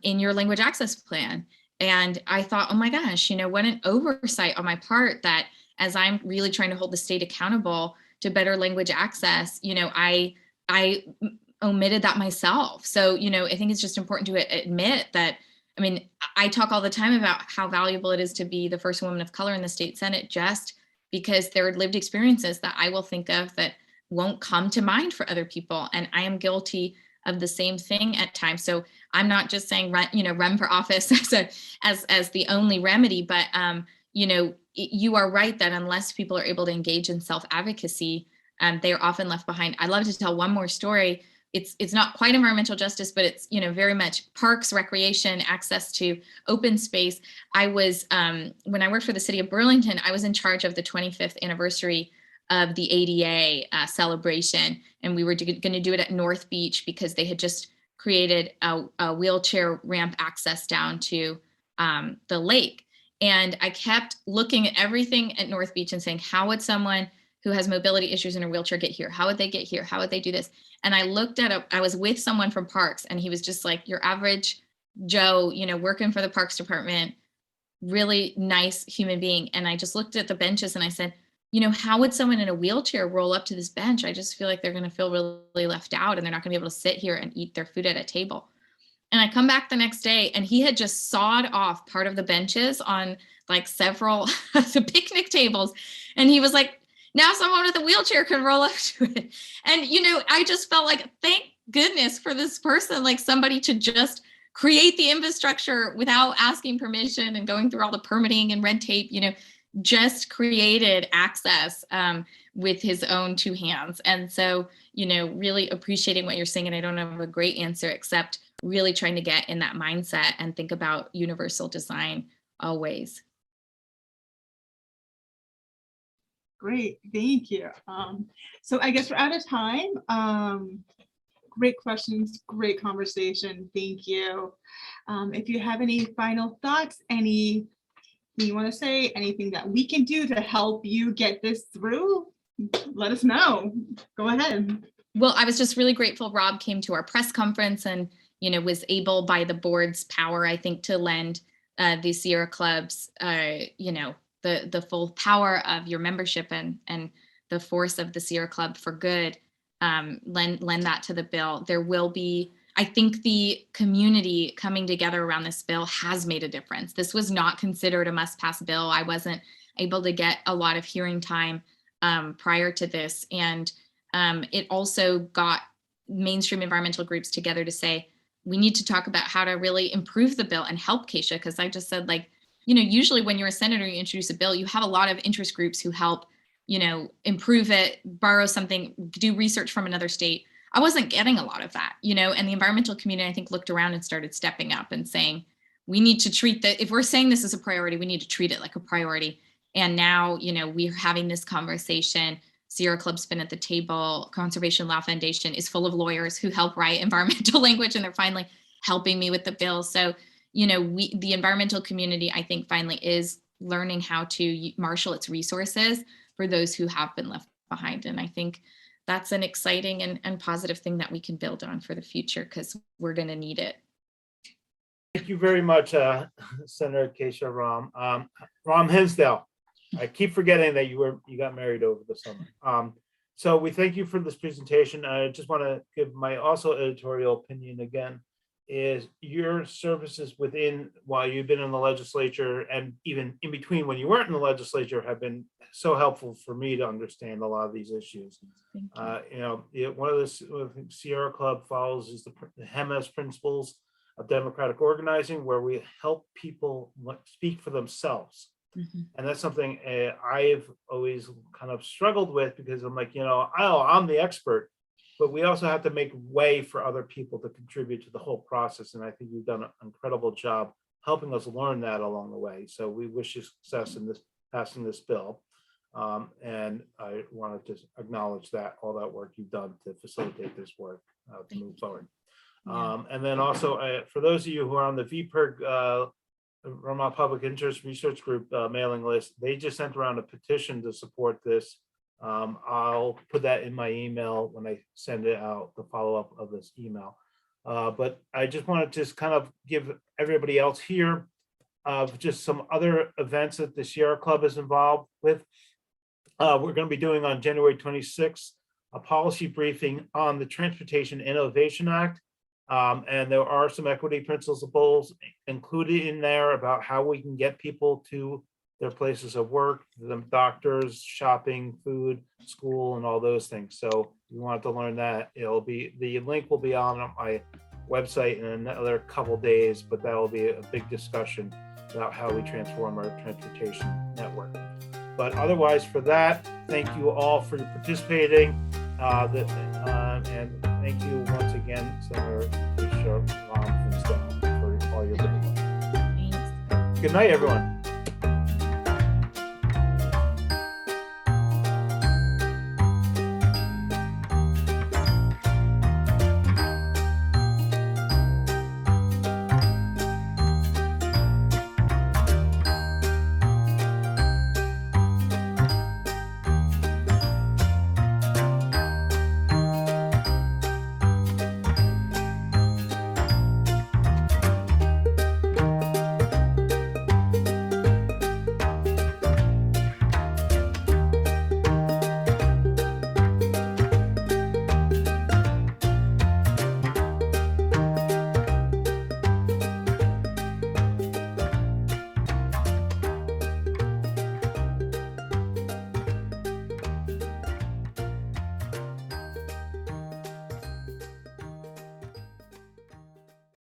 in your language access plan. And I thought, oh my gosh, what an oversight on my part, that as I'm really trying to hold the state accountable to better language access, I omitted that myself. So, I think it's just important to admit that. I mean, I talk all the time about how valuable it is to be the first woman of color in the state Senate, just because there are lived experiences that I will think of that won't come to mind for other people. And I am guilty of the same thing at times. So I'm not just saying run for office as the only remedy, but you are right that unless people are able to engage in self-advocacy, they are often left behind. I'd love to tell one more story. It's not quite environmental justice, but it's very much parks, recreation, access to open space. I was when I worked for the city of Burlington, I was in charge of the 25th anniversary of the ADA celebration, and we were going to do it at North Beach because they had just created a wheelchair ramp access down to the lake. And I kept looking at everything at North Beach and saying, how would someone who has mobility issues in a wheelchair get here? How would they get here? How would they do this? And I looked at I was with someone from Parks, and he was just like your average Joe, working for the Parks Department, really nice human being. And I just looked at the benches and I said, how would someone in a wheelchair roll up to this bench? I just feel like they're going to feel really left out, and they're not going to be able to sit here and eat their food at a table. And I come back the next day, and he had just sawed off part of the benches on like several the picnic tables. And he was like, now someone with a wheelchair can roll up to it. And, I just felt like, thank goodness for this person, like somebody to just create the infrastructure without asking permission and going through all the permitting and red tape, just created access with his own two hands. And so, really appreciating what you're saying. And I don't have a great answer, except really trying to get in that mindset and think about universal design always. Great, thank you. So I guess we're out of time. Great questions, great conversation. Thank you. If you have any final thoughts, anything you want to say, anything that we can do to help you get this through, let us know. Go ahead. Well, I was just really grateful Rob came to our press conference and, was able by the board's power, I think, to lend the Sierra Clubs, the full power of your membership and the force of the Sierra Club for good, lend that to the bill. There will be, I think the community coming together around this bill has made a difference. This was not considered a must-pass bill. I wasn't able to get a lot of hearing time prior to this. And it also got mainstream environmental groups together to say, we need to talk about how to really improve the bill and help Kesha. Because I just said, usually when you're a senator, you introduce a bill, you have a lot of interest groups who help, improve it, borrow something, do research from another state. I wasn't getting a lot of that, and the environmental community, I think, looked around and started stepping up and saying, we need to treat that. If we're saying this is a priority, we need to treat it like a priority. And now, we're having this conversation. Sierra Club's been at the table. Conservation Law Foundation is full of lawyers who help write environmental language, and they're finally helping me with the bill. So, you know, the environmental community, I think, finally is learning how to marshal its resources for those who have been left behind. And I think that's an exciting and positive thing that we can build on for the future, because we're going to need it. Thank you very much, Senator Kesha Ram Hinsdale. I keep forgetting that you got married over the summer. So we thank you for this presentation. I just want to give my also editorial opinion again, is your services while you've been in the legislature and even in between when you weren't in the legislature have been so helpful for me to understand a lot of these issues. You know, one of the Sierra Club follows is the HEMAS principles of democratic organizing, where we help people speak for themselves. And that's something I've always kind of struggled with, because I'm like, you know, I'm the expert, but we also have to make way for other people to contribute to the whole process. And I think you've done an incredible job helping us learn that along the way. So we wish you success in passing this bill. And I wanted to acknowledge all that work you've done to facilitate this work to move forward. And then also, for those of you who are on the VPIRG, Vermont Public Interest Research Group mailing list, they just sent around a petition to support this. I'll put that in my email when I send it out, the follow-up of this email. But I just wanted to just kind of give everybody else here just some other events that the Sierra Club is involved with. We're going to be doing on January 26th, a policy briefing on the Transportation Innovation Act. And there are some equity principles included in there about how we can get people to their places of work, the doctors, shopping, food, school, and all those things. So if you want to learn that, the link will be on my website in another couple days, but that will be a big discussion about how we transform our transportation network. But otherwise, for that, thank you all for participating. And thank you once again, Senator Kesha Ram Hinsdale, for all your good work. Good night, everyone.